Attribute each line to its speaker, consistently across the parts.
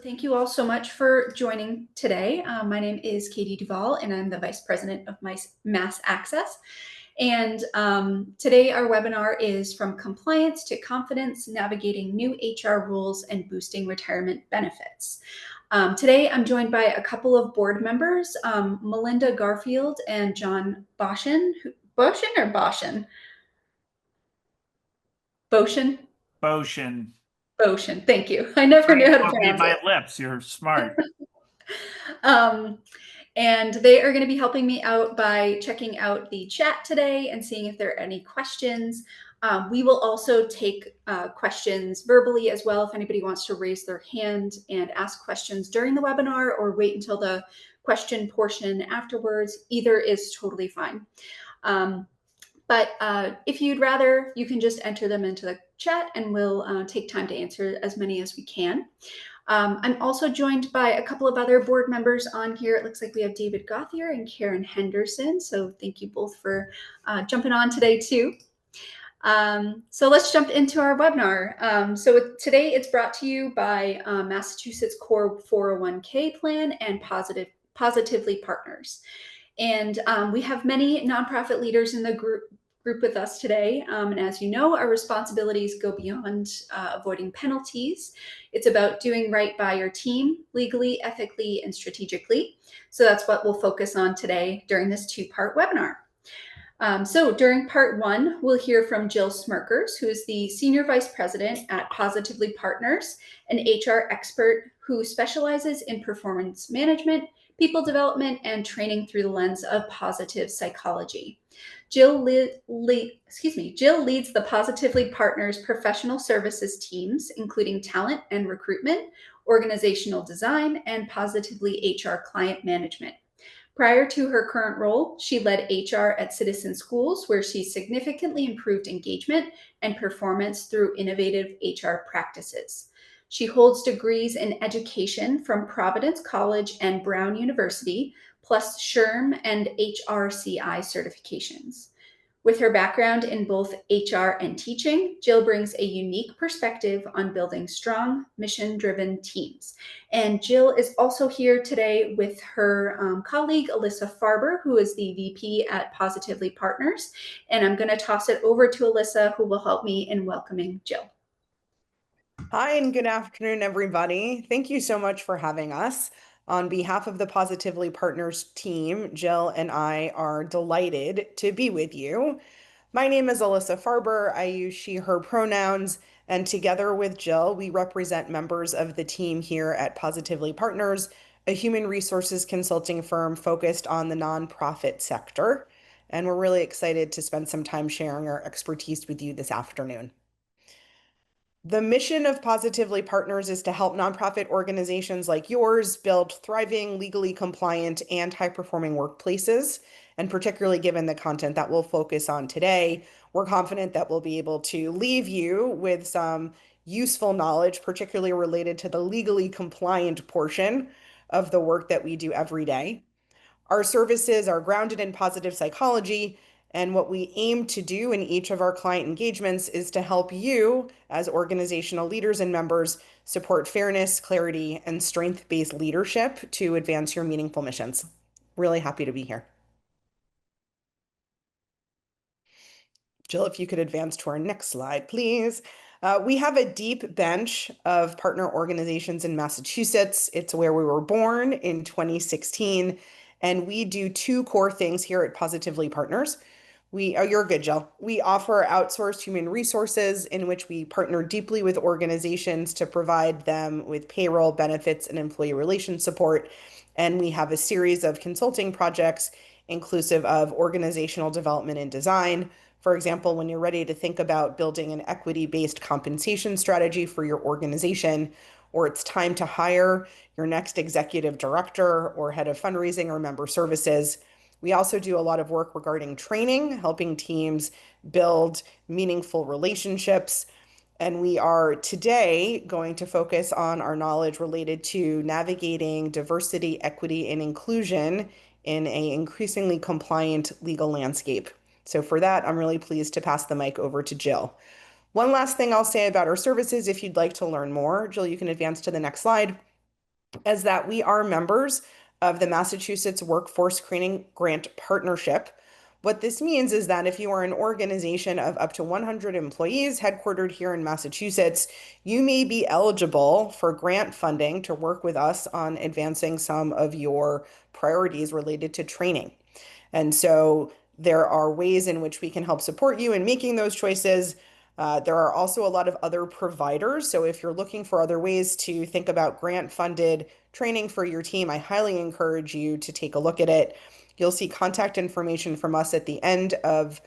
Speaker 1: Thank you all so much for joining today. My name is Katie Duvall, and I'm the Vice President of MassAccess. And today our webinar is From Compliance to Confidence, Navigating New HR Rules and Boosting Retirement Benefits. Today I'm joined by a couple of board members, Melinda Garfield and John Boshin. Boshin or Boshin? Boshin?
Speaker 2: Boshin.
Speaker 1: Boshin, thank you. I never knew how to
Speaker 2: Read
Speaker 1: pronounce
Speaker 2: my
Speaker 1: it.
Speaker 2: lips. You're smart.
Speaker 1: And they are going to be helping me out by checking out the chat today and seeing if there are any questions. We will also take questions verbally as well if anybody wants to raise their hand and ask questions during the webinar or wait until the question portion afterwards. Either is totally fine. But if you'd rather, you can just enter them into the chat and we'll take time to answer as many as we can. I'm also joined by a couple of other board members on here. It looks like we have David Gothier and Karen Henderson. So thank you both for jumping on today too. So let's jump into our webinar. So today it's brought to you by Massachusetts Core 401k Plan and Positively Partners. And we have many nonprofit leaders in the group with us today. And as you know, our responsibilities go beyond avoiding penalties. It's about doing right by your team, legally, ethically, and strategically. So that's what we'll focus on today during this two-part webinar. So during part one, we'll hear from Jill Smirkers, who is the Senior Vice President at Positively Partners, an HR expert who specializes in performance management, people development, and training through the lens of positive psychology. Jill leads the Positively Partners professional services teams, including talent and recruitment, organizational design, and Positively HR client management. Prior to her current role, she led HR at Citizen Schools, where she significantly improved engagement and performance through innovative HR practices. She holds degrees in education from Providence College and Brown University, plus SHRM and HRCI certifications. With her background in both HR and teaching, Jill brings a unique perspective on building strong, mission-driven teams. And Jill is also here today with her colleague, Alyssa Farber, who is the VP at Positively Partners. And I'm going to toss it over to Alyssa, who will help me in welcoming Jill.
Speaker 3: Hi, and good afternoon, everybody. Thank you so much for having us. On behalf of the Positively Partners team, Jill and I are delighted to be with you. My name is Alyssa Farber. I use she, her pronouns, and together with Jill, we represent members of the team here at Positively Partners, a human resources consulting firm focused on the nonprofit sector. And we're really excited to spend some time sharing our expertise with you this afternoon. The mission of Positively Partners is to help nonprofit organizations like yours build thriving, legally compliant, and high-performing workplaces. And particularly given the content that we'll focus on today, we're confident that we'll be able to leave you with some useful knowledge, particularly related to the legally compliant portion of the work that we do every day. Our services are grounded in positive psychology, and what we aim to do in each of our client engagements is to help you, as organizational leaders and members, support fairness, clarity, and strength-based leadership to advance your meaningful missions. Really happy to be here. Jill, if you could advance to our next slide, please. We have a deep bench of partner organizations in Massachusetts. It's where we were born in 2016. And we do two core things here at Positively Partners. You're good, Jill. We offer outsourced human resources in which we partner deeply with organizations to provide them with payroll, benefits, and employee relations support. And we have a series of consulting projects inclusive of organizational development and design. For example, when you're ready to think about building an equity-based compensation strategy for your organization, or it's time to hire your next executive director or head of fundraising or member services. We also do a lot of work regarding training, helping teams build meaningful relationships. And we are today going to focus on our knowledge related to navigating diversity, equity, and inclusion in an increasingly compliant legal landscape. So for that, I'm really pleased to pass the mic over to Jill. One last thing I'll say about our services, if you'd like to learn more, Jill, you can advance to the next slide. is that we are members of the Massachusetts Workforce Screening Grant Partnership. What this means is that if you are an organization of up to 100 employees headquartered here in Massachusetts, you may be eligible for grant funding to work with us on advancing some of your priorities related to training. And so there are ways in which we can help support you in making those choices. There are also a lot of other providers. So if you're looking for other ways to think about grant funded training for your team, I highly encourage you to take a look at it. You'll see contact information from us at the end of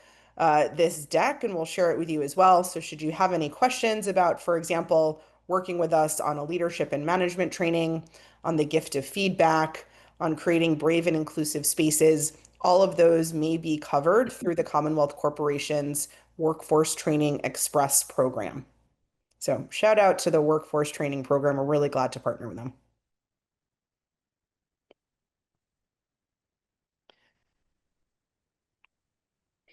Speaker 3: this deck, and we'll share it with you as well. So should you have any questions about, for example, working with us on a leadership and management training, on the gift of feedback, on creating brave and inclusive spaces, all of those may be covered through the Commonwealth Corporation's Workforce Training Express program. So shout out to the Workforce Training Program. We're really glad to partner with them.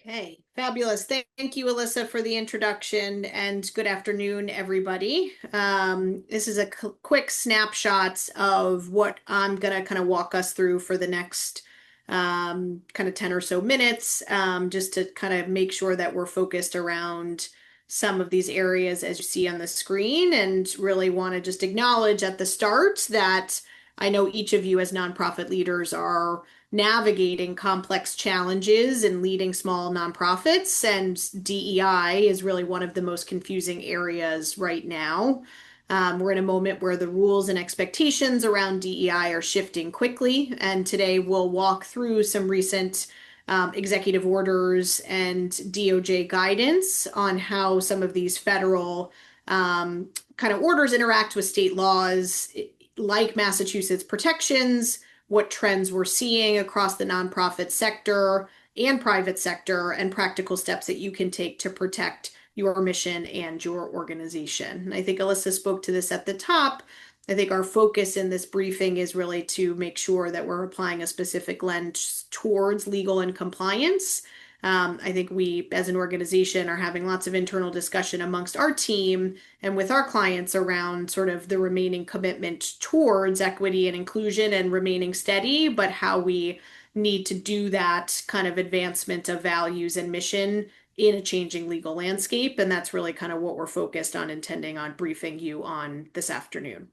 Speaker 4: Okay, fabulous. Thank you, Alyssa, for the introduction, and good afternoon, everybody. This is a quick snapshot of what I'm going to kind of walk us through for the next kind of 10 or so minutes, just to kind of make sure that we're focused around some of these areas as you see on the screen, and really want to just acknowledge at the start that I know each of you as nonprofit leaders are navigating complex challenges and leading small nonprofits, and DEI is really one of the most confusing areas right now. We're in a moment where the rules and expectations around DEI are shifting quickly, and today we'll walk through some recent executive orders and DOJ guidance on how some of these federal kind of orders interact with state laws, like Massachusetts protections, what trends we're seeing across the nonprofit sector and private sector, and practical steps that you can take to protect your mission and your organization. And I think Alyssa spoke to this at the top. I think our focus in this briefing is really to make sure that we're applying a specific lens towards legal and compliance. I think we, as an organization, are having lots of internal discussion amongst our team and with our clients around sort of the remaining commitment towards equity and inclusion and remaining steady, but how we need to do that kind of advancement of values and mission in a changing legal landscape. And that's really kind of what we're focused on intending on briefing you on this afternoon.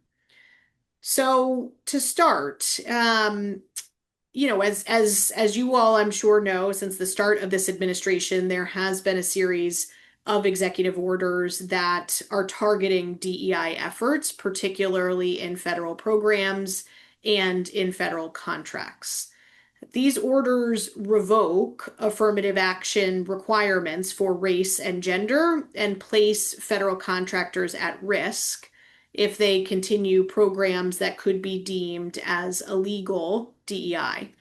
Speaker 4: So to start, as you all I'm sure know, since the start of this administration, there has been a series of executive orders that are targeting DEI efforts, particularly in federal programs and in federal contracts. These orders revoke affirmative action requirements for race and gender and place federal contractors at risk if they continue programs that could be deemed as illegal DEI.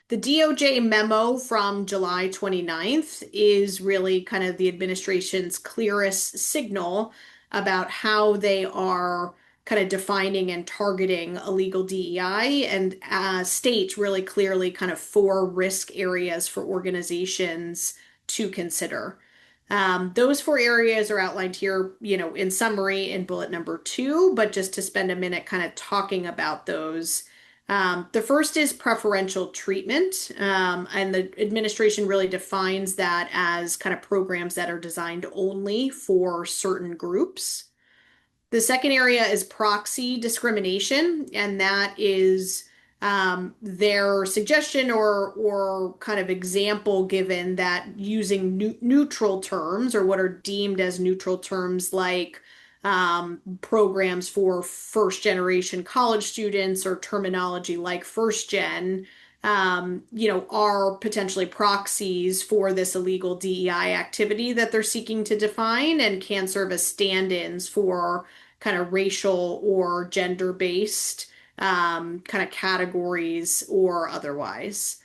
Speaker 4: The DOJ memo from July 29th is really kind of the administration's clearest signal about how they are kind of defining and targeting illegal DEI, and states really clearly kind of four risk areas for organizations to consider. Those four areas are outlined here, in summary in bullet number 2, but just to spend a minute kind of talking about those. The first is preferential treatment, and the administration really defines that as kind of programs that are designed only for certain groups. The second area is proxy discrimination, and that is their suggestion or kind of example given that using neutral terms, or what are deemed as neutral terms, like programs for first generation college students or terminology like first gen, are potentially proxies for this illegal DEI activity that they're seeking to define, and can serve as stand-ins for kind of racial or gender-based kind of categories or otherwise.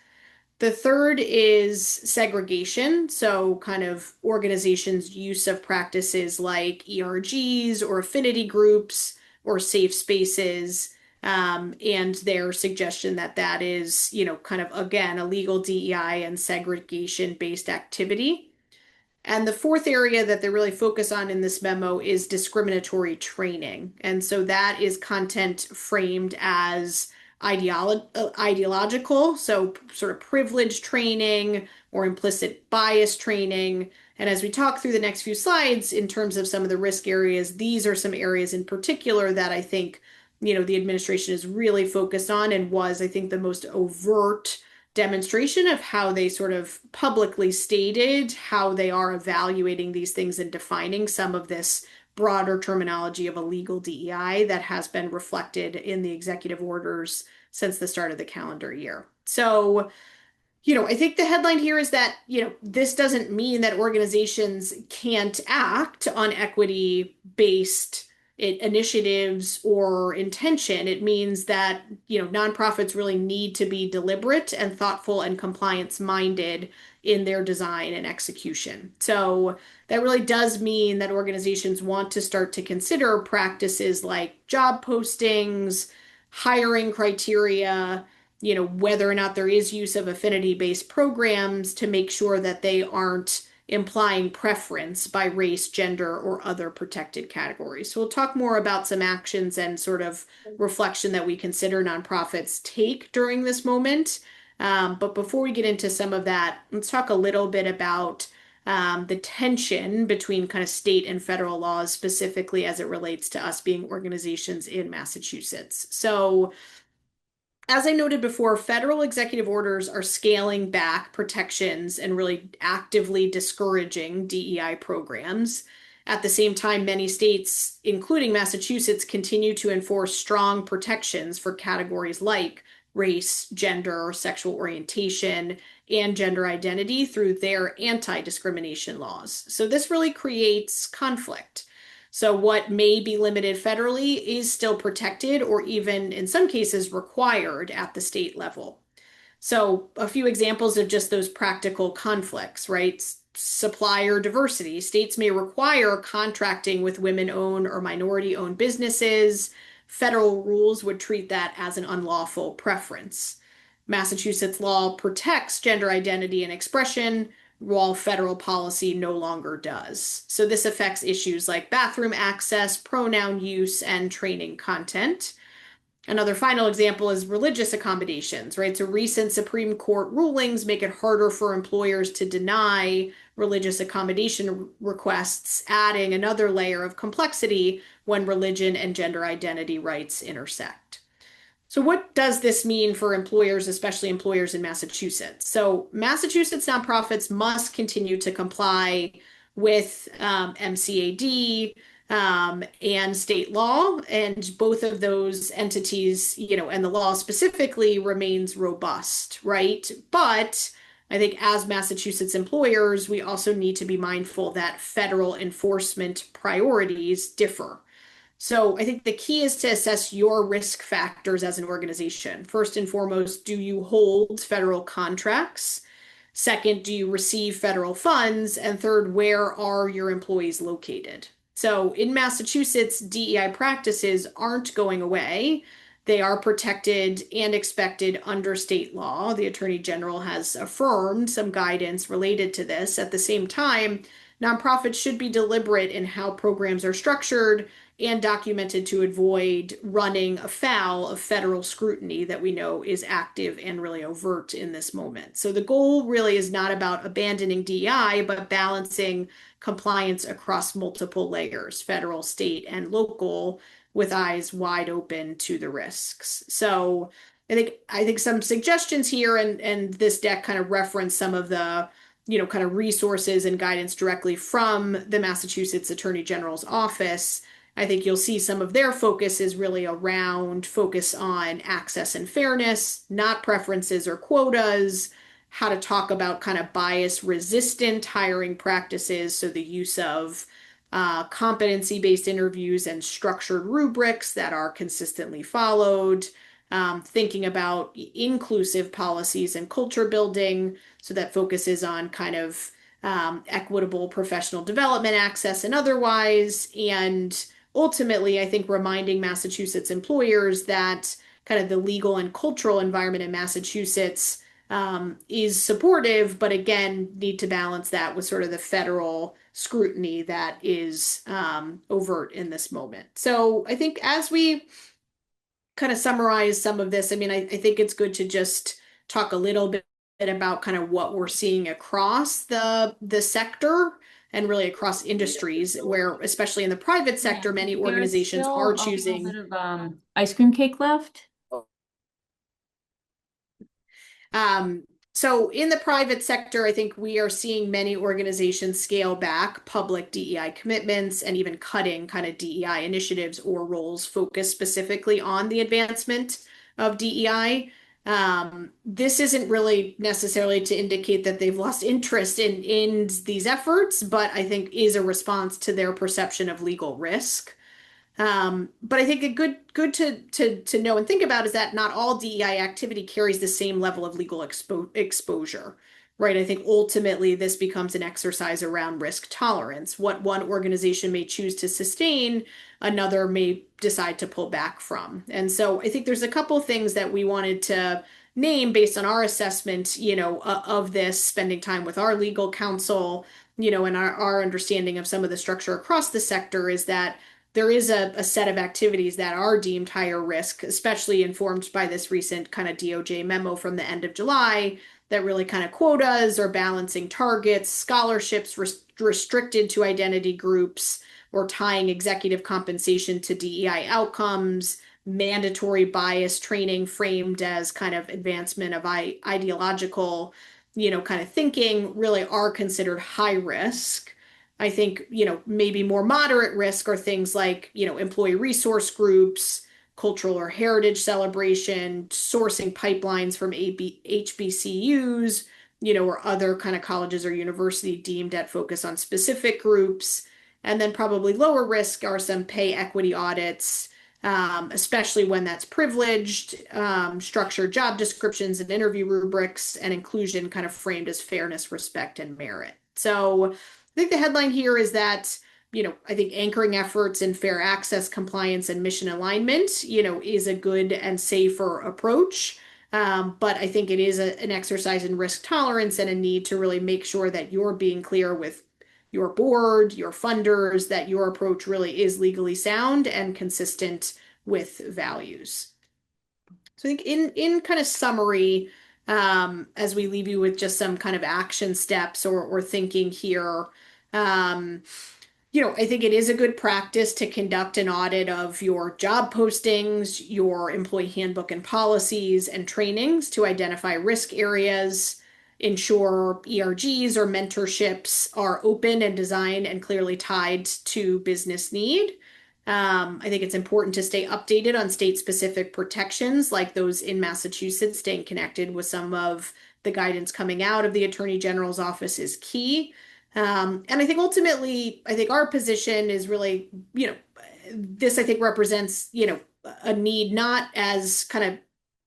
Speaker 4: The third is segregation. So kind of organizations' use of practices like ERGs or affinity groups or safe spaces, and their suggestion that that is, kind of, again, illegal DEI and segregation-based activity. And the fourth area that they really focus on in this memo is discriminatory training. And so that is content framed as ideological, so sort of privilege training or implicit bias training. And as we talk through the next few slides, in terms of some of the risk areas, these are some areas in particular that I think, the administration is really focused on and was, I think, the most overt demonstration of how they sort of publicly stated how they are evaluating these things and defining some of this broader terminology of illegal DEI that has been reflected in the executive orders since the start of the calendar year. So, I think the headline here is that, this doesn't mean that organizations can't act on equity-based initiatives or intention. It means that, nonprofits really need to be deliberate and thoughtful and compliance-minded in their design and execution. So that really does mean that organizations want to start to consider practices like job postings, hiring criteria, whether or not there is use of affinity-based programs to make sure that they aren't implying preference by race, gender, or other protected categories. So we'll talk more about some actions and sort of reflection that we consider nonprofits take during this moment. But before we get into some of that, let's talk a little bit about the tension between kind of state and federal laws, specifically as it relates to us being organizations in Massachusetts. So as I noted before, federal executive orders are scaling back protections and really actively discouraging DEI programs. At the same time, many states, including Massachusetts, continue to enforce strong protections for categories like race, gender, or sexual orientation, and gender identity through their anti-discrimination laws. So this really creates conflict. So what may be limited federally is still protected or even in some cases required at the state level. So a few examples of just those practical conflicts, right? Supplier diversity. States may require contracting with women-owned or minority-owned businesses. Federal rules would treat that as an unlawful preference. Massachusetts law protects gender identity and expression, while federal policy no longer does. So this affects issues like bathroom access, pronoun use, and training content. Another final example is religious accommodations, right? So recent Supreme Court rulings make it harder for employers to deny religious accommodation requests, adding another layer of complexity when religion and gender identity rights intersect. So what does this mean for employers, especially employers in Massachusetts? So Massachusetts nonprofits must continue to comply with MCAD and state law, and both of those entities, and the law specifically remains robust, right? But I think as Massachusetts employers, we also need to be mindful that federal enforcement priorities differ. So I think the key is to assess your risk factors as an organization. First and foremost, do you hold federal contracts? Second, do you receive federal funds? And third, where are your employees located? So in Massachusetts, DEI practices aren't going away. They are protected and expected under state law. The Attorney General has affirmed some guidance related to this. At the same time, nonprofits should be deliberate in how programs are structured and documented to avoid running afoul of federal scrutiny that we know is active and really overt in this moment. So the goal really is not about abandoning DEI, but balancing compliance across multiple layers, federal, state, and local, with eyes wide open to the risks. So I think some suggestions here, and this deck kind of reference some of the kind of resources and guidance directly from the Massachusetts Attorney General's office. I think you'll see some of their focus is really around focus on access and fairness, not preferences or quotas, how to talk about kind of bias resistant hiring practices. So the use of competency-based interviews and structured rubrics that are consistently followed, thinking about inclusive policies and culture building. So that focuses on kind of equitable professional development access and otherwise. And ultimately, I think reminding Massachusetts employers that kind of the legal and cultural environment in Massachusetts is supportive, but again, need to balance that with sort of the federal scrutiny that is overt in this moment. So I think as we kind of summarize some of this, I mean, I think it's good to just talk a little bit about kind of what we're seeing across the sector and really across industries, where especially in the private sector, many
Speaker 5: There is
Speaker 4: organizations
Speaker 5: still
Speaker 4: are
Speaker 5: a little
Speaker 4: choosing.
Speaker 5: bit of ice cream cake left.
Speaker 4: Um, so in the private sector, I think we are seeing many organizations scale back public DEI commitments and even cutting kind of DEI initiatives or roles focused specifically on the advancement of DEI. This isn't really necessarily to indicate that they've lost interest in these efforts, but I think is a response to their perception of legal risk. But I think a good to know and think about is that not all DEI activity carries the same level of legal exposure, right? I think ultimately this becomes an exercise around risk tolerance. What one organization may choose to sustain, another may decide to pull back from. And so I think there's a couple things that we wanted to name based on our assessment, of this, spending time with our legal counsel, and our understanding of some of the structure across the sector is that there is a set of activities that are deemed higher risk, especially informed by this recent kind of DOJ memo from the end of July that really kind of quotas or balancing targets, scholarships restricted to identity groups, or tying executive compensation to DEI outcomes, mandatory bias training framed as kind of advancement of ideological, kind of thinking really are considered high risk. I think, maybe more moderate risk are things like, employee resource groups, cultural or heritage celebration, sourcing pipelines from HBCUs, or other kind of colleges or university deemed at focus on specific groups. And then probably lower risk are some pay equity audits, especially when that's privileged, structured job descriptions and interview rubrics, and inclusion kind of framed as fairness, respect, and merit. So I think the headline here is that, I think anchoring efforts in fair access, compliance, and mission alignment, is a good and safer approach. But I think it is an exercise in risk tolerance and a need to really make sure that you're being clear with your board, your funders, that your approach really is legally sound and consistent with values. So I think in kind of summary, as we leave you with just some kind of action steps or thinking here, um, I think it is a good practice to conduct an audit of your job postings, your employee handbook and policies and trainings to identify risk areas, ensure ERGs or mentorships are open and designed and clearly tied to business need. I think it's important to stay updated on state-specific protections like those in Massachusetts. Staying connected with some of the guidance coming out of the Attorney General's office is key. And I think ultimately, I think our position is really, this I think represents, a need not as kind of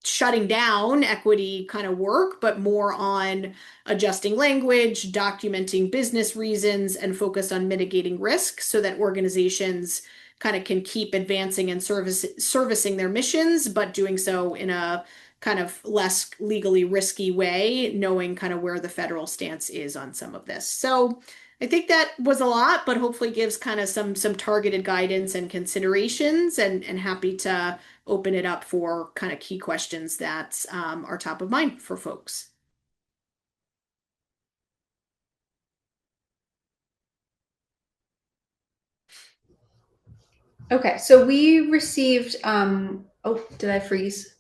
Speaker 4: shutting down equity kind of work, but more on adjusting language, documenting business reasons, and focus on mitigating risk so that organizations kind of can keep advancing and servicing their missions, but doing so in a kind of less legally risky way, knowing kind of where the federal stance is on some of this. So I think that was a lot, but hopefully gives kind of some targeted guidance and considerations, and happy to open it up for kind of key questions that are top of mind for folks.
Speaker 1: Okay, so we received, oh, did I freeze?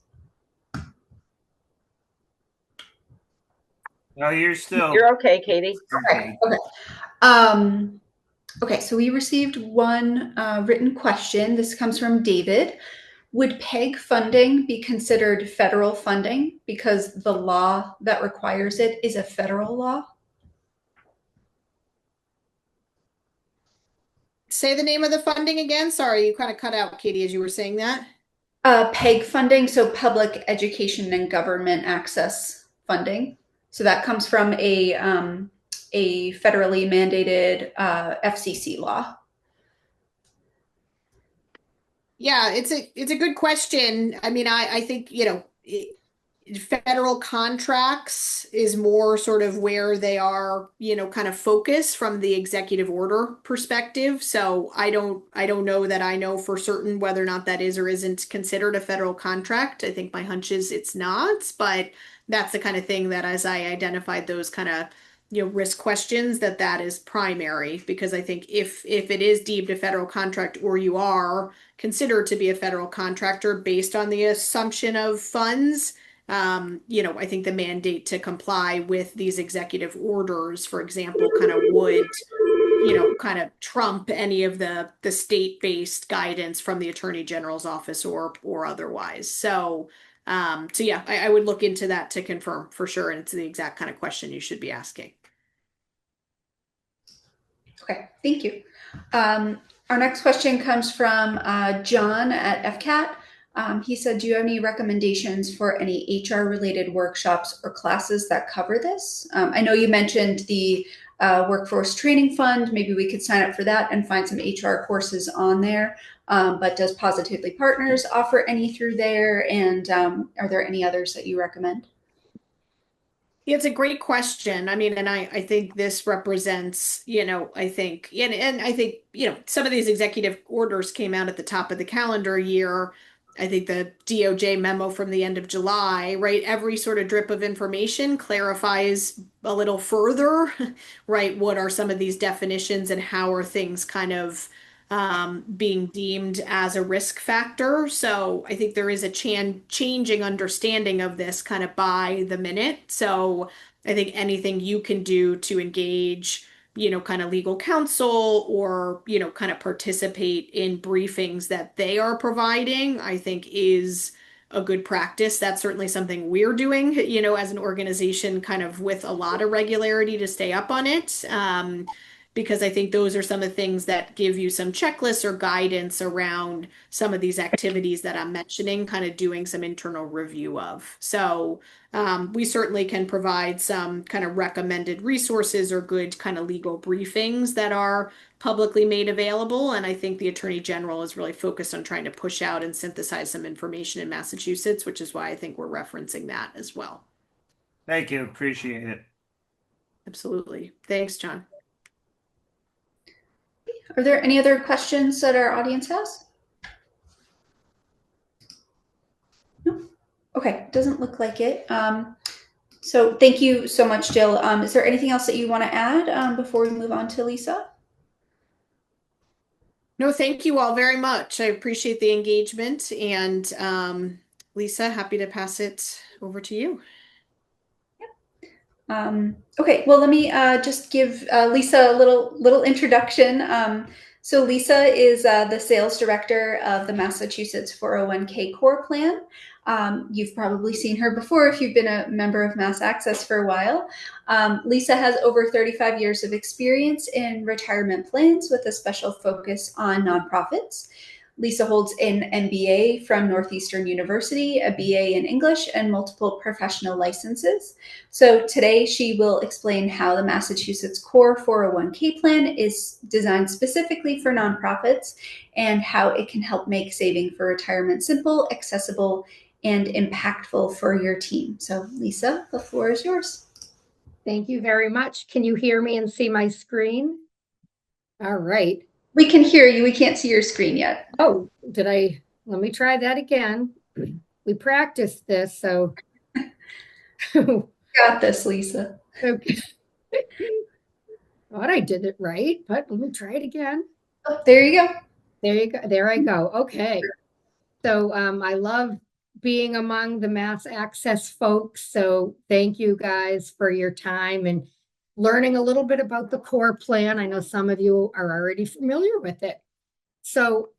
Speaker 2: No,
Speaker 6: You're okay, Katie.
Speaker 1: Okay, okay. Okay, so we received one written question. This comes from David. Would PEG funding be considered federal funding because the law that requires it is a federal law?
Speaker 4: Say the name of the funding again. Sorry, you kind of cut out, Katie, as you were saying that.
Speaker 1: PEG funding, so public education and government access funding. So that comes from a federally mandated FCC law.
Speaker 4: Yeah, it's a good question. I mean, I think, federal contracts is more sort of where they are, kind of focused from the executive order perspective. So I don't know that I know for certain whether or not that is or isn't considered a federal contract. I think my hunch is it's not, but that's the kind of thing that as I identified those kind of, risk questions, that is primary, because I think if it is deemed a federal contract or you are considered to be a federal contractor based on the assumption of funds, I think the mandate to comply with these executive orders, for example, kind of would, kind of trump any of the state-based guidance from the Attorney General's office or otherwise. So yeah, I would look into that to confirm for sure, and it's the exact kind of question you should be asking.
Speaker 1: Okay, thank you. Our next question comes from John at FCAT. He said, do you have any recommendations for any HR related workshops or classes that cover this? I know you mentioned the Workforce Training Fund. Maybe we could sign up for that and find some HR courses on there. But does Positively Partners offer any through there? And are there any others that you recommend?
Speaker 4: Yeah, it's a great question. I mean, and I think this represents, I think, and I think, some of these executive orders came out at the top of the calendar year. I think the DOJ memo from the end of July, right? Every sort of drip of information clarifies a little further, right? What are some of these definitions and how are things kind of being deemed as a risk factor? So I think there is a changing understanding of this kind of by the minute. So I think anything you can do to engage, kind of legal counsel or, kind of participate in briefings that they are providing, I think is a good practice. That's certainly something we're doing, as an organization, kind of with a lot of regularity to stay up on it. Because I think those are some of the things that give you some checklists or guidance around some of these activities that I'm mentioning, kind of doing some internal review of. So we certainly can provide some kind of recommended resources or good kind of legal briefings that are publicly made available. And I think the Attorney General is really focused on trying to push out and synthesize some information in Massachusetts, which is why I think we're referencing that as well.
Speaker 2: Thank you. Appreciate it.
Speaker 4: Absolutely. Thanks, John.
Speaker 1: Are there any other questions that our audience has? No? Okay, doesn't look like it. So thank you so much, Jill. Is there anything else that you want to add before we move on to Lisa?
Speaker 4: No, thank you all very much. I appreciate the engagement. And Lisa, happy to pass it over to you.
Speaker 1: Okay, well, let me just give Lisa a little introduction. So Lisa is the sales director of the Massachusetts 401k Core Plan. You've probably seen her before if you've been a member of MassAccess for a while. Lisa has over 35 years of experience in retirement plans with a special focus on nonprofits. Lisa holds an MBA from Northeastern University, a BA in English, and multiple professional licenses. So today she will explain how the Massachusetts Core 401k plan is designed specifically for nonprofits and how it can help make saving for retirement simple, accessible, and impactful for your team. So Lisa, the floor is yours.
Speaker 6: Thank you very much. Can you hear me and see my screen? All right.
Speaker 1: We can hear you. We can't see your screen yet.
Speaker 6: Oh, let me try that again. We practiced this, so.
Speaker 1: Got this, Lisa.
Speaker 6: Okay. Thought I did it right, but let me try it again.
Speaker 1: Oh, there you go.
Speaker 6: There you go. There I go. Okay. So I love being among the MassAccess folks. So thank you guys for your time and learning a little bit about the core plan. I know some of you are already familiar with it. So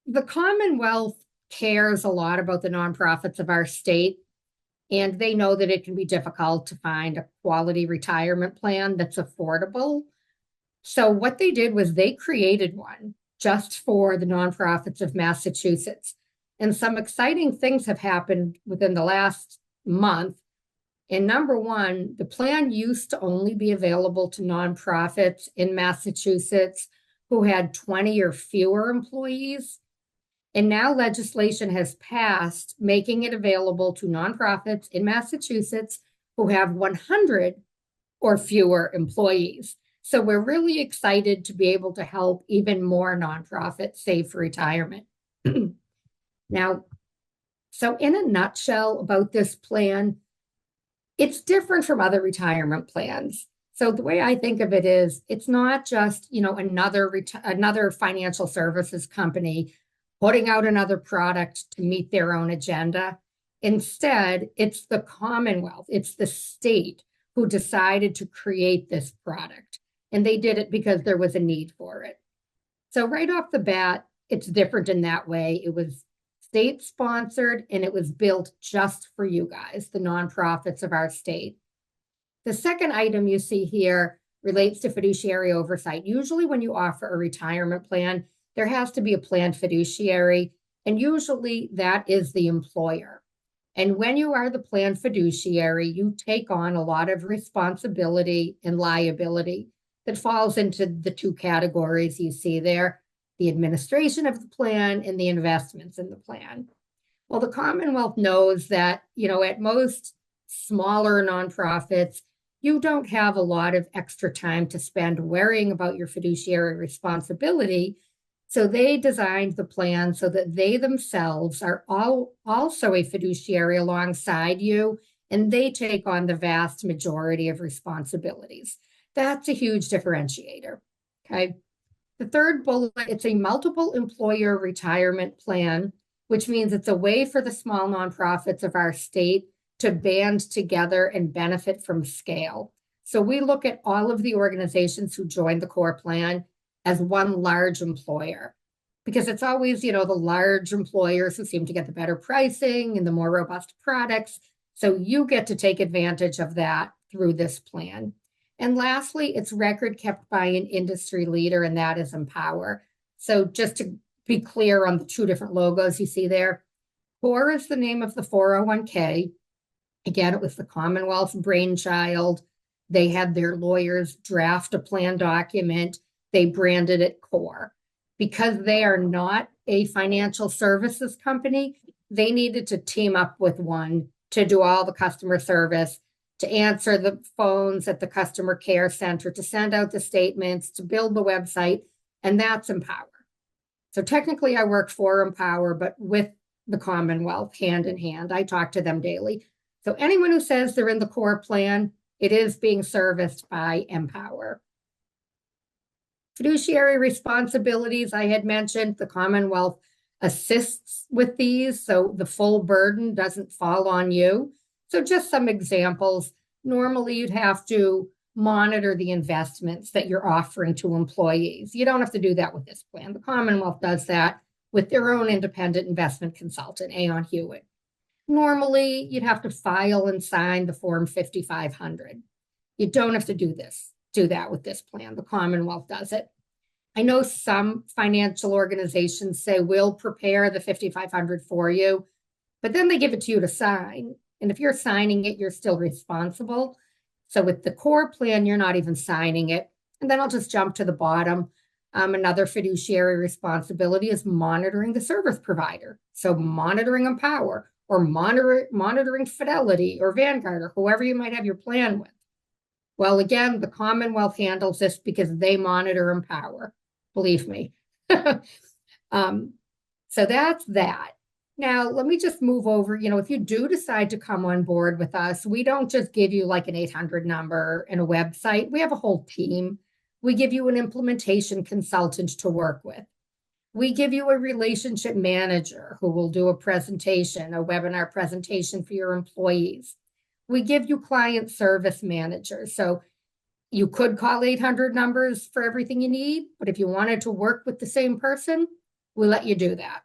Speaker 6: the Commonwealth cares a lot about the nonprofits of our state, and they know that it can be difficult to find a quality retirement plan that's affordable. So what they did was they created one just for the nonprofits of Massachusetts. And some exciting things have happened within the last month. And number one, the plan used to only be available to nonprofits in Massachusetts who had 20 or fewer employees. And now legislation has passed, making it available to nonprofits in Massachusetts who have 100 or fewer employees. So we're really excited to be able to help even more nonprofits save for retirement. Now, so in a nutshell about this plan, it's different from other retirement plans. So the way I think of it is, it's not just, another financial services company putting out another product to meet their own agenda. Instead, it's the Commonwealth, it's the state who decided to create this product. And they did it because there was a need for it. So right off the bat, it's different in that way. It was state sponsored and it was built just for you guys, the nonprofits of our state. The second item you see here relates to fiduciary oversight. Usually when you offer a retirement plan, there has to be a planned fiduciary, and usually that is the employer. And when you are the planned fiduciary, you take on a lot of responsibility and liability that falls into the two categories you see there, the administration of the plan and the investments in the plan. Well, the Commonwealth knows that, at most smaller nonprofits, you don't have a lot of extra time to spend worrying about your fiduciary responsibility. So they designed the plan so that they themselves are also a fiduciary alongside you, and they take on the vast majority of responsibilities. That's a huge differentiator, okay? The third bullet, it's a multiple employer retirement plan, which means it's a way for the small nonprofits of our state to band together and benefit from scale. So we look at all of the organizations who joined the core plan as one large employer, because it's always, the large employers who seem to get the better pricing and the more robust products. So you get to take advantage of that through this plan. And lastly, it's record kept by an industry leader, and that is Empower. So just to be clear on the two different logos you see there, CORE is the name of the 401k. Again, it was the Commonwealth's brainchild. They had their lawyers draft a plan document. They branded it CORE. Because they are not a financial services company, they needed to team up with one to do all the customer service, to answer the phones at the customer care center, to send out the statements, to build the website, and that's Empower. So technically I work for Empower, but with the Commonwealth hand in hand. I talk to them daily. So anyone who says they're in the core plan, it is being serviced by Empower. Fiduciary responsibilities, I had mentioned, the Commonwealth assists with these, so the full burden doesn't fall on you. So just some examples. Normally, you'd have to monitor the investments that you're offering to employees. You don't have to do that with this plan. The Commonwealth does that with their own independent investment consultant, Aon Hewitt. Normally, you'd have to file and sign the Form 5500. You don't have to do that with this plan. The Commonwealth does it. I know some financial organizations say we'll prepare the 5500 for you, but then they give it to you to sign. And if you're signing it, you're still responsible. So with the core plan, you're not even signing it. And then I'll just jump to the bottom. Another fiduciary responsibility is monitoring the service provider. So monitoring Empower or monitoring Fidelity or Vanguard or whoever you might have your plan with. Well, again, the Commonwealth handles this because they monitor Empower. Believe me. So that's that. Now, let me just move over. If you do decide to come on board with us, we don't just give you like an 800 number and a website. We have a whole team. We give you an implementation consultant to work with. We give you a relationship manager who will do a presentation, a webinar presentation for your employees. We give you client service managers. So you could call 800 numbers for everything you need, but if you wanted to work with the same person, we let you do that.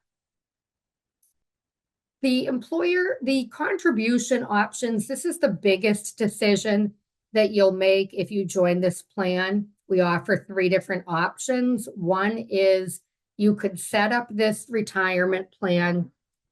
Speaker 6: The contribution options, this is the biggest decision that you'll make if you join this plan. We offer 3 different options. One is you could set up this retirement plan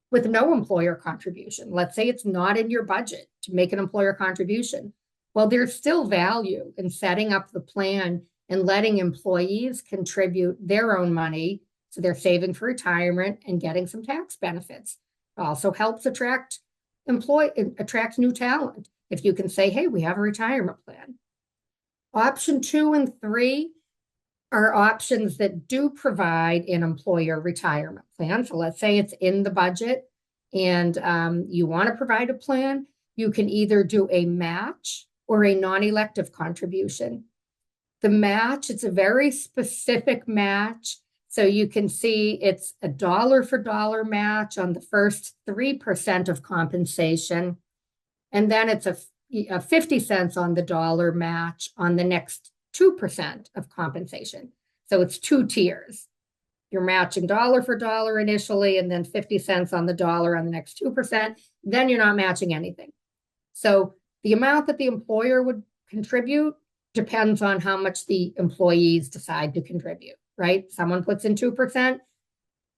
Speaker 6: with no employer contribution. Let's say it's not in your budget to make an employer contribution. Well, there's still value in setting up the plan and letting employees contribute their own money So they're saving for retirement and getting some tax benefits. It also helps attract new talent. If you can say, hey, we have a retirement plan. Option 2 and 3 are options that do provide an employer retirement plan. So let's say it's in the budget and you want to provide a plan. You can either do a match or a non-elective contribution. The match, it's a very specific match. So you can see it's a dollar for dollar match on the first 3% of compensation. And then it's a 50 cents on the dollar match on the next 2% of compensation. So it's 2 tiers. You're matching dollar for dollar initially, and then 50 cents on the dollar on the next 2%. Then you're not matching anything. So the amount that the employer would contribute depends on how much the employees decide to contribute, right? Someone puts in 2%,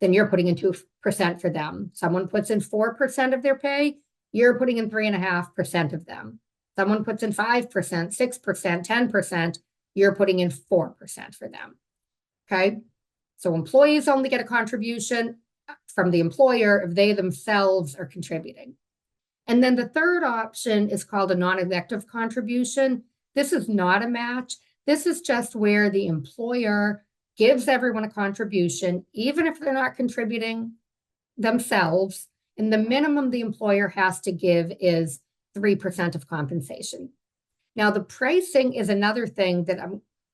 Speaker 6: then you're putting in 2% for them. Someone puts in 4% of their pay, you're putting in 3.5% of them. Someone puts in 5%, 6%, 10%, you're putting in 4% for them. Okay. So employees only get a contribution from the employer if they themselves are contributing. And then the third option is called a non-elective contribution. This is not a match. This is just where the employer gives everyone a contribution, even if they're not contributing themselves. And the minimum the employer has to give is 3% of compensation. Now, the pricing is another thing that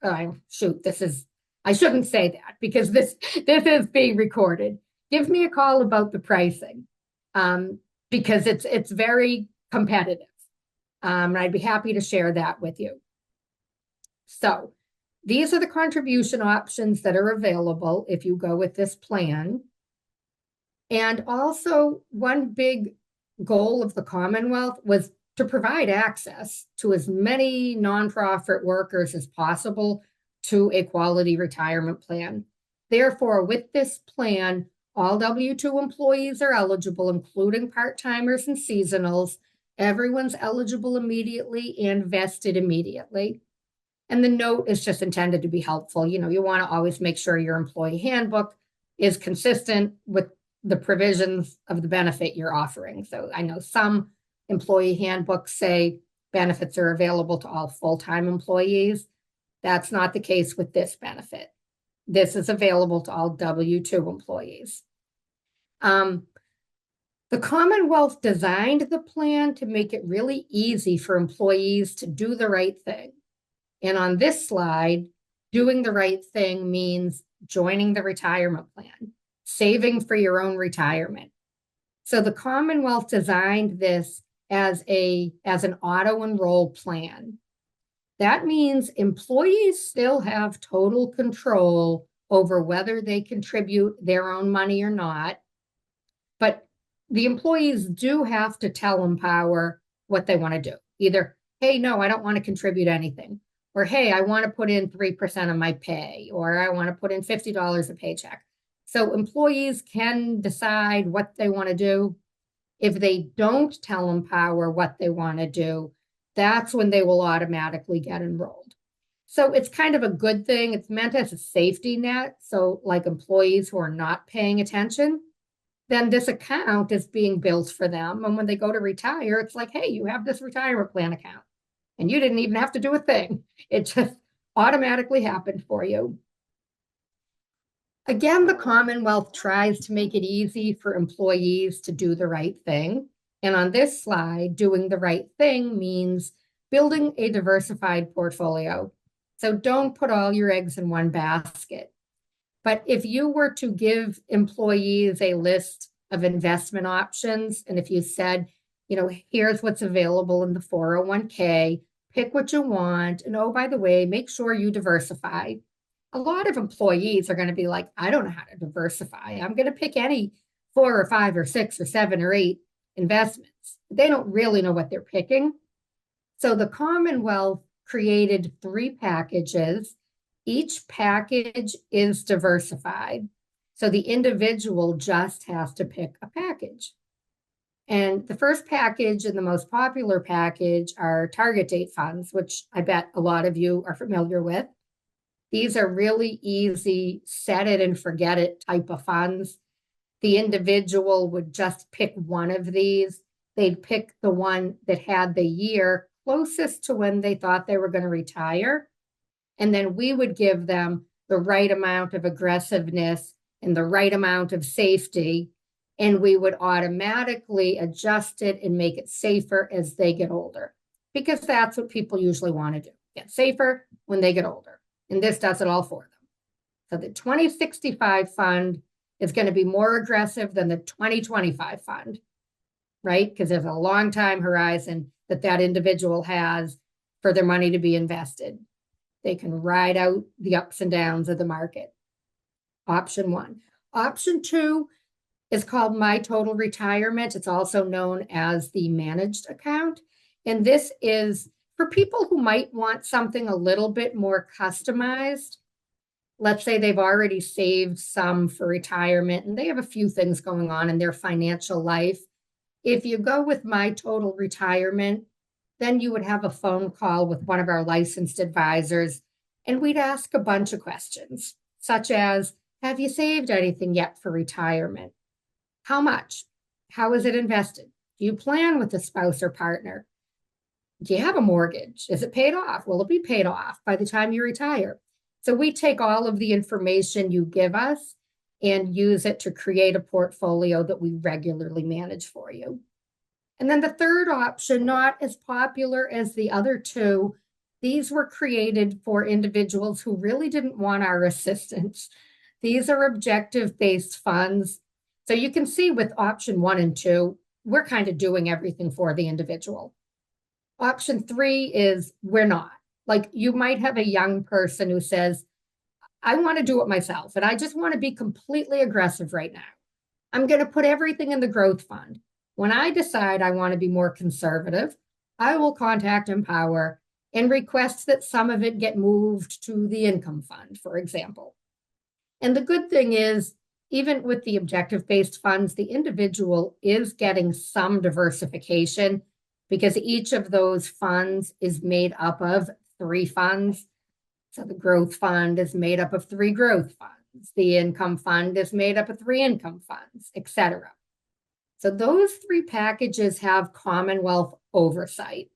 Speaker 6: I shouldn't say that because this is being recorded. Give me a call about the pricing because it's very competitive. And I'd be happy to share that with you. So these are the contribution options that are available if you go with this plan. And also, one big goal of the Commonwealth was to provide access to as many nonprofit workers as possible to a quality retirement plan. Therefore, with this plan, all W-2 employees are eligible, including part-timers and seasonals. Everyone's eligible immediately and vested immediately. And the note is just intended to be helpful. You know, you want to always make sure your employee handbook is consistent with the provisions of the benefit you're offering. So I know some employee handbooks say benefits are available to all full-time employees. That's not the case with this benefit. This is available to all W-2 employees. The Commonwealth designed the plan to make it really easy for employees to do the right thing. And on this slide, doing the right thing means joining the retirement plan, saving for your own retirement. So the Commonwealth designed this as an auto-enroll plan. That means employees still have total control over whether they contribute their own money or not. But the employees do have to tell Empower what they want to do. Either, hey, no, I don't want to contribute anything. Or, hey, I want to put in 3% of my pay. Or I want to put in $50 a paycheck. So employees can decide what they want to do. If they don't tell Empower what they want to do, that's when they will automatically get enrolled. So it's kind of a good thing. It's meant as a safety net. So like employees who are not paying attention, then this account is being built for them. And when they go to retire, it's like, hey, you have this retirement plan account. And you didn't even have to do a thing. It just automatically happened for you. Again, the Commonwealth tries to make it easy for employees to do the right thing. And on this slide, doing the right thing means building a diversified portfolio. So don't put all your eggs in one basket. But if you were to give employees a list of investment options, and if you said, you know, here's what's available in the 401k, pick what you want. And oh, by the way, make sure you diversify. A lot of employees are going to be like, I don't know how to diversify. I'm going to pick any 4 or 5 or 6 or 7 or 8 investments. They don't really know what they're picking. So the Commonwealth created 3 packages. Each package is diversified. So the individual just has to pick a package. And the first package and the most popular package are target date funds, which I bet a lot of you are familiar with. These are really easy, set it and forget it type of funds. The individual would just pick one of these. They'd pick the one that had the year closest to when they thought they were going to retire. And then we would give them the right amount of aggressiveness and the right amount of safety. And we would automatically adjust it and make it safer as they get older, because that's what people usually want to do, get safer when they get older. And this does it all for them. So the 2065 fund is going to be more aggressive than the 2025 fund, right? Because there's a long time horizon that individual has for their money to be invested. They can ride out the ups and downs of the market. Option 1. Option 2 is called My Total Retirement. It's also known as the managed account. And this is for people who might want something a little bit more customized. Let's say they've already saved some for retirement and they have a few things going on in their financial life. If you go with My Total Retirement, then you would have a phone call with one of our licensed advisors, and we'd ask a bunch of questions, such as, have you saved anything yet for retirement? How much? How is it invested? Do you plan with a spouse or partner? Do you have a mortgage? Is it paid off? Will it be paid off by the time you retire? So we take all of the information you give us and use it to create a portfolio that we regularly manage for you. And then the third option, not as popular as the other two, these were created for individuals who really didn't want our assistance. These are objective-based funds. So you can see with option 1 and 2, we're kind of doing everything for the individual. Option 3 is we're not. Like, you might have a young person who says, I want to do it myself, and I just want to be completely aggressive right now. I'm going to put everything in the growth fund. When I decide I want to be more conservative, I will contact Empower and request that some of it get moved to the income fund, for example. And the good thing is, even with the objective-based funds, the individual is getting some diversification because each of those funds is made up of 3 funds. So the growth fund is made up of 3 growth funds. The income fund is made up of 3 income funds, etc. So those 3 packages have Commonwealth oversight.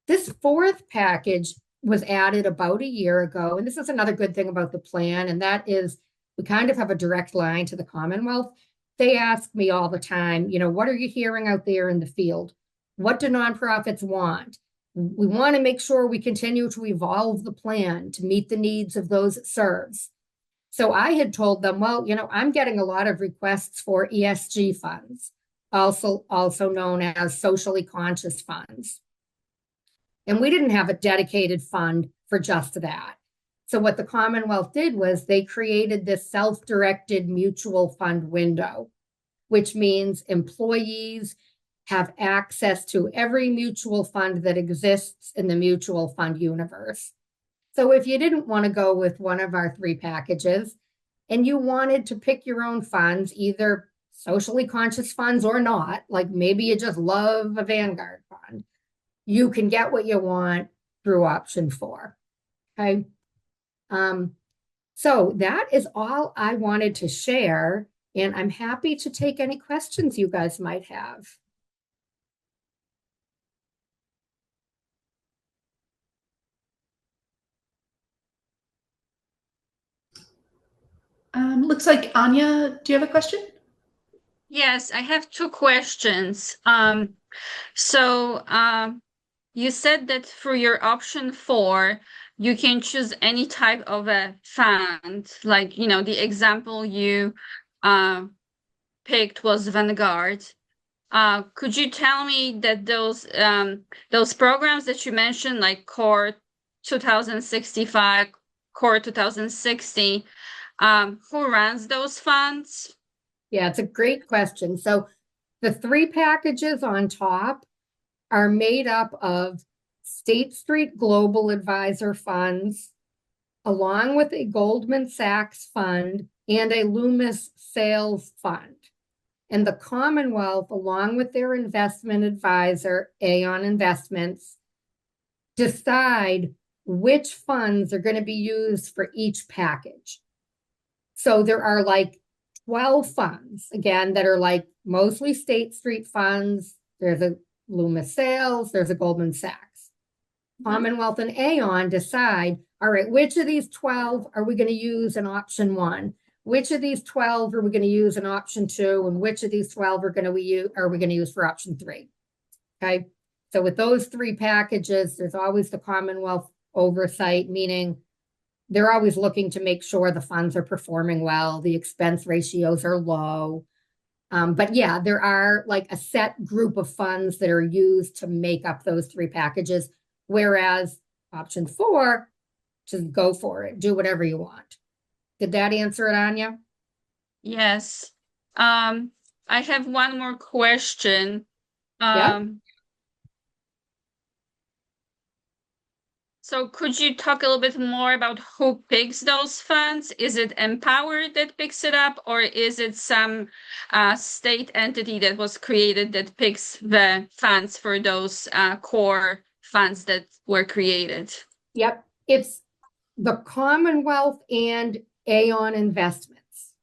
Speaker 6: This 4th package was added about a year ago, and this is another good thing about the plan, and that is we kind of have a direct line to the Commonwealth. They ask me all the time, what are you hearing out there in the field? What do nonprofits want? We want to make sure we continue to evolve the plan to meet the needs of those it serves. So I had told them, well, I'm getting a lot of requests for ESG funds, also known as socially conscious funds. And we didn't have a dedicated fund for just that. So what the Commonwealth did was they created this self-directed mutual fund window, which means employees have access to every mutual fund that exists in the mutual fund universe. So if you didn't want to go with one of our 3 packages and you wanted to pick your own funds, either socially conscious funds or not, like maybe you just love a Vanguard fund, you can get what you want through option 4. Okay. So that is all I wanted to share, and I'm happy to take any questions you guys might have.
Speaker 1: Looks like Anya, do you have a question?
Speaker 7: Yes, I have 2 questions. You said that for your option 4, you can choose any type of a fund, like, the example you picked was Vanguard. Could you tell me that those programs that you mentioned, like Core 2065, Core 2060, who runs those funds?
Speaker 6: Yeah, it's a great question. So the 3 packages on top are made up of State Street Global Advisor funds, along with a Goldman Sachs fund and a Loomis Sales fund. And the Commonwealth, along with their investment advisor, Aon Investments, decide which funds are going to be used for each package. So there are like 12 funds, again, that are like mostly State Street funds. There's a Loomis Sales, there's a Goldman Sachs. Commonwealth and Aon decide, all right, which of these 12 are we going to use in option 1? Which of these 12 are we going to use in option 2? And which of these 12 are we going to use for option 3? Okay. So with those 3 packages, there's always the Commonwealth oversight, meaning they're always looking to make sure the funds are performing well, the expense ratios are low. But yeah, there are like a set group of funds that are used to make up those 3 packages. Whereas option 4, just go for it, do whatever you want. Did that answer it, Anya?
Speaker 7: Yes. I have one more question.
Speaker 6: Yeah.
Speaker 7: So could you talk a little bit more about who picks those funds? Is it Empower that picks it up, or is it some state entity that was created that picks the funds for those core funds that were created?
Speaker 6: Yep. It's the Commonwealth and Aon Investments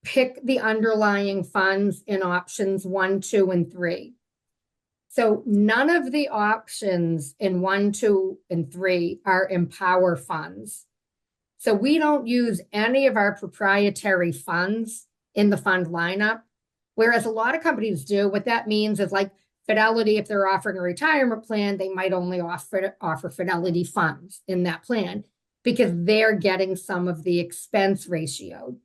Speaker 6: pick the underlying funds in options 1, 2, and 3. So none of the options in 1, 2, and 3 are Empower funds. So we don't use any of our proprietary funds in the fund lineup, whereas a lot of companies do. What that means is like Fidelity, if they're offering a retirement plan, they might only offer Fidelity funds in that plan because they're getting some of the expense ratio.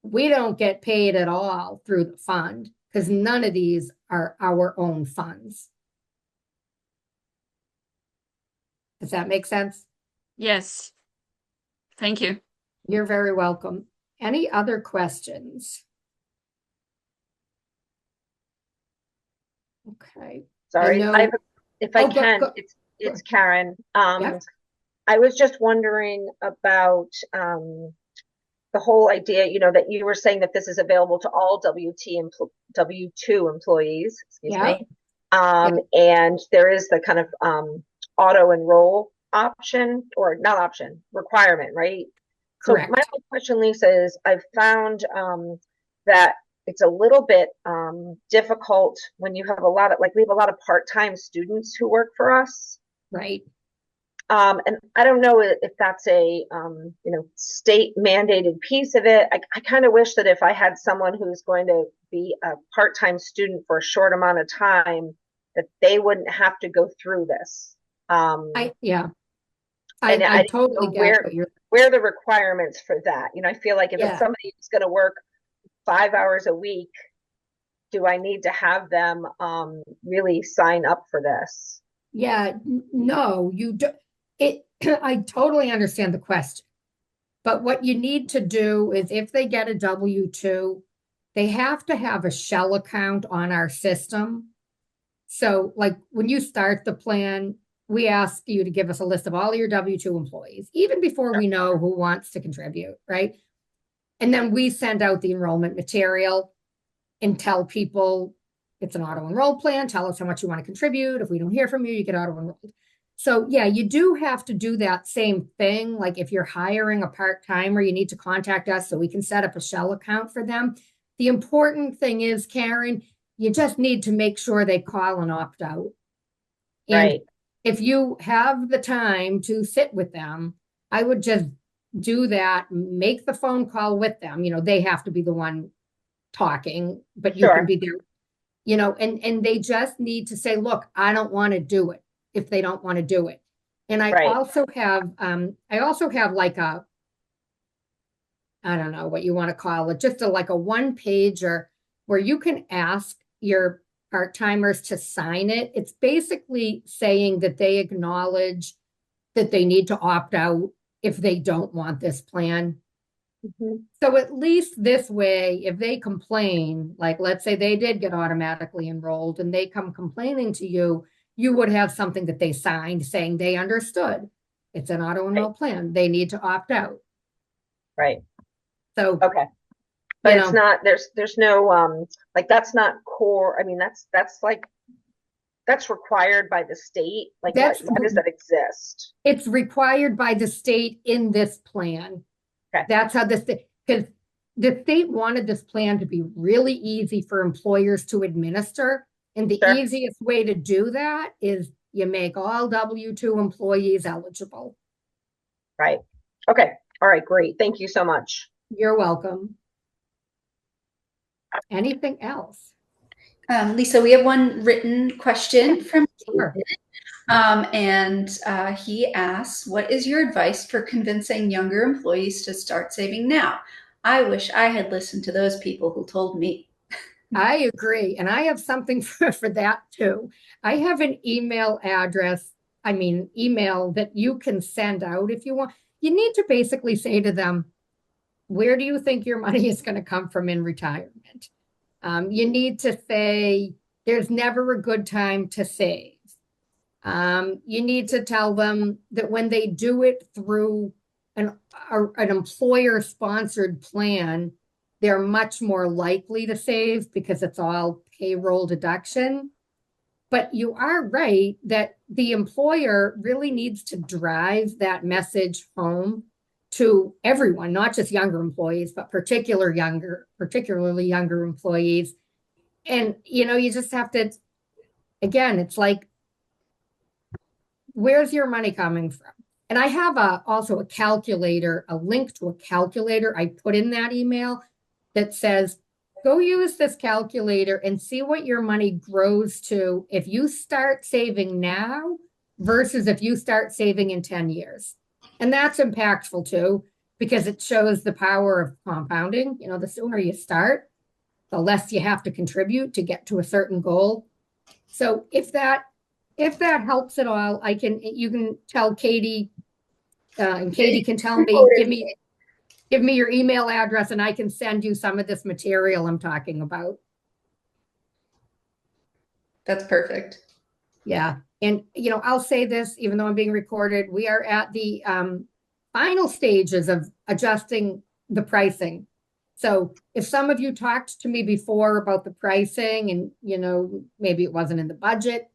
Speaker 6: We don't get paid at all through the fund because none of these are our own funds. Does that make sense?
Speaker 7: Yes. Thank you.
Speaker 6: You're very welcome. Any other questions? Okay.
Speaker 8: Sorry, if I can,
Speaker 6: go.
Speaker 8: it's Karen.
Speaker 6: Yep.
Speaker 8: I was just wondering about the whole idea, that you were saying that this is available to all W-2 employees, excuse me. And there is the kind of auto enroll option, or not option, requirement, right?
Speaker 6: Correct.
Speaker 8: So my question, Lisa, is I've found that it's a little bit difficult when you have we have a lot of part-time students who work for us.
Speaker 6: Right.
Speaker 8: And I don't know if that's a state mandated piece of it. I kind of wish that if I had someone who's going to be a part-time student for a short amount of time, that they wouldn't have to go through this.
Speaker 6: I totally
Speaker 8: get where the requirements for that. I feel like if it's somebody who's going to work 5 hours a week, do I need to have them really sign up for this?
Speaker 6: Yeah, no, you do. I totally understand the question, but what you need to do is if they get a W-2, they have to have a shell account on our system. So like when you start the plan, we ask you to give us a list of all your W-2 employees, even before we know who wants to contribute, right? And then we send out the enrollment material and tell people it's an auto-enroll plan. Tell us how much you want to contribute. If we don't hear from you, you get auto-enrolled. So yeah, you do have to do that same thing. Like if you're hiring a part-timer, you need to contact us so we can set up a shell account for them. The important thing is, Karen, you just need to make sure they call and opt out. And
Speaker 8: right.
Speaker 6: If you have the time to sit with them, I would just do that, make the phone call with them. They have to be the one talking, but you can be there, and they just need to say, look, I don't want to do it if they don't want to do it. And I also have like a, I don't know what you want to call it, just like a one pager where you can ask your part-timers to sign it. It's basically saying that they acknowledge that they need to opt out if they don't want this plan. Mm-hmm. So at least this way, if they complain, like let's say they did get automatically enrolled and they come complaining to you, you would have something that they signed saying they understood. It's an auto-enroll plan. They need to opt out.
Speaker 8: Right.
Speaker 6: So
Speaker 8: okay. But it's not, there's no, like, that's not core. I mean, that's like that's required by the state? Like,
Speaker 6: That's
Speaker 8: why does that exist?
Speaker 6: It's required by the state in this plan.
Speaker 8: Okay.
Speaker 6: That's how the state, because the state wanted this plan to be really easy for employers to administer. And the
Speaker 8: Sure.
Speaker 6: easiest way to do that is you make all W-2 employees eligible.
Speaker 8: Right. Okay. All right, great. Thank you so much.
Speaker 6: You're welcome. Anything else?
Speaker 1: Lisa, we have one written question from
Speaker 6: Sure.
Speaker 1: David. He asks, what is your advice for convincing younger employees to start saving now? I wish I had listened to those people who told me.
Speaker 6: I agree. And I have something for that too. I have an email that you can send out if you want. You need to basically say to them, where do you think your money is going to come from in retirement? You need to say, there's never a good time to save. You need to tell them that when they do it through an employer-sponsored plan, they're much more likely to save because it's all payroll deduction. But you are right that the employer really needs to drive that message home to everyone, not just younger employees, but particularly younger employees. And, you just have to, again, it's like, where's your money coming from? And I have also a calculator, a link to a calculator I put in that email that says, go use this calculator and see what your money grows to if you start saving now versus if you start saving in 10 years. And that's impactful too, because it shows the power of compounding. The sooner you start, the less you have to contribute to get to a certain goal. So if that helps at all, you can tell Katie, and Katie can tell me, give me your email address and I can send you some of this material I'm talking about.
Speaker 1: That's perfect.
Speaker 6: Yeah. And, I'll say this, even though I'm being recorded, we are at the final stages of adjusting the pricing. So if some of you talked to me before about the pricing and, maybe it wasn't in the budget,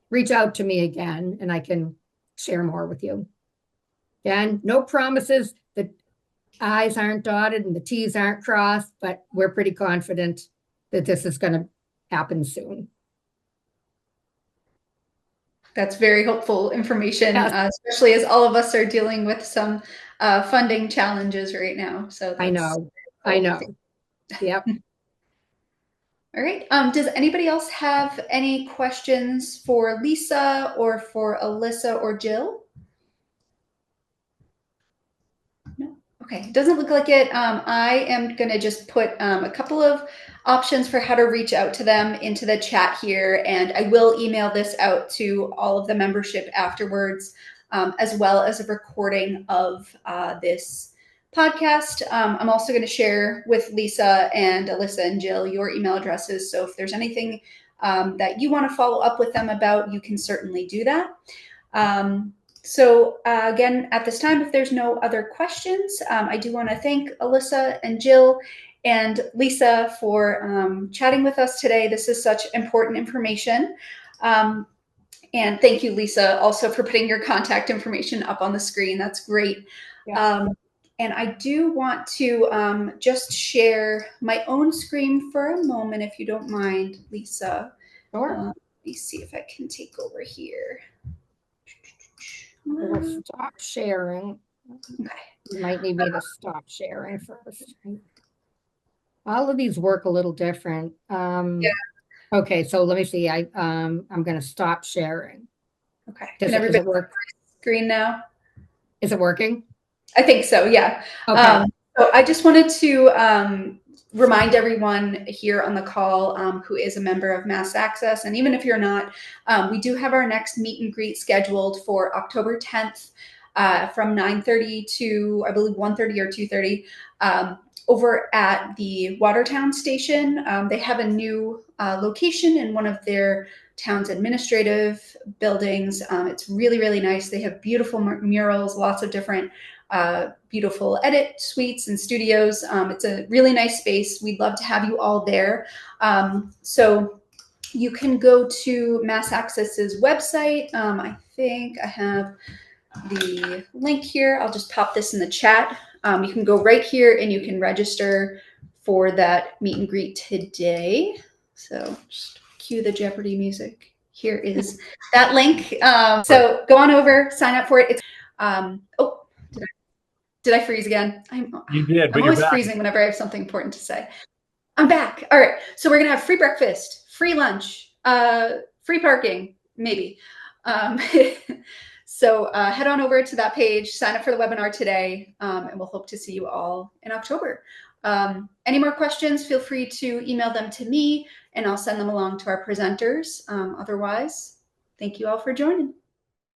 Speaker 6: reach out to me again and I can share more with you. Again, no promises. The I's aren't dotted and the T's aren't crossed, but we're pretty confident that this is going to happen soon.
Speaker 1: That's very helpful information,
Speaker 6: Yes.
Speaker 1: especially as all of us are dealing with some funding challenges right now. So
Speaker 6: I know. Yep.
Speaker 1: All right. Does anybody else have any questions for Lisa or for Alyssa or Jill? No. Okay. It doesn't look like it. I am going to just put a couple of options for how to reach out to them into the chat here, and I will email this out to all of the membership afterwards, as well as a recording of this podcast. I'm also going to share with Lisa and Alyssa and Jill your email addresses. So if there's anything that you want to follow up with them about, you can certainly do that. Again, at this time, if there's no other questions, I do want to thank Alyssa and Jill and Lisa for chatting with us today. This is such important information. And thank you, Lisa, also for putting your contact information up on the screen. That's great.
Speaker 6: Yeah.
Speaker 1: And I do want to just share my own screen for a moment, if you don't mind, Lisa.
Speaker 6: Sure.
Speaker 1: Let me see if I can take over here.
Speaker 6: We'll stop sharing.
Speaker 1: Okay.
Speaker 6: You might need me to stop sharing first. All of these work a little different.
Speaker 1: Yeah.
Speaker 6: Okay, so let me see. I'm going to stop sharing.
Speaker 1: Okay.
Speaker 6: Does
Speaker 1: Can everybody
Speaker 6: it work?
Speaker 1: Screen now?
Speaker 6: Is it working?
Speaker 1: I think so. Yeah.
Speaker 6: Okay.
Speaker 1: So I just wanted to remind everyone here on the call who is a member of MassAccess, and even if you're not, we do have our next meet and greet scheduled for October 10th from 9:30 to, I believe, 1:30 or 2:30 over at the Watertown station. They have a new location in one of their town's administrative buildings. It's really, really nice. They have beautiful murals, lots of different beautiful edit suites and studios. It's a really nice space. We'd love to have you all there. So You can go to MassAccess's website. I think I have the link here. I'll just pop this in the chat. You can go right here and you can register for that meet and greet today. So just cue the Jeopardy music. Here is that link. So go on over, sign up for it. It's, oh, did I freeze again?
Speaker 2: You did, but
Speaker 1: I'm
Speaker 2: you're
Speaker 1: always
Speaker 2: back.
Speaker 1: freezing whenever I have something important to say. I'm back. All right. So we're going to have free breakfast, free lunch, free parking, maybe. So head on over to that page, sign up for the webinar today, and we'll hope to see you all in October. Any more questions, feel free to email them to me, and I'll send them along to our presenters. Otherwise, thank you all for joining.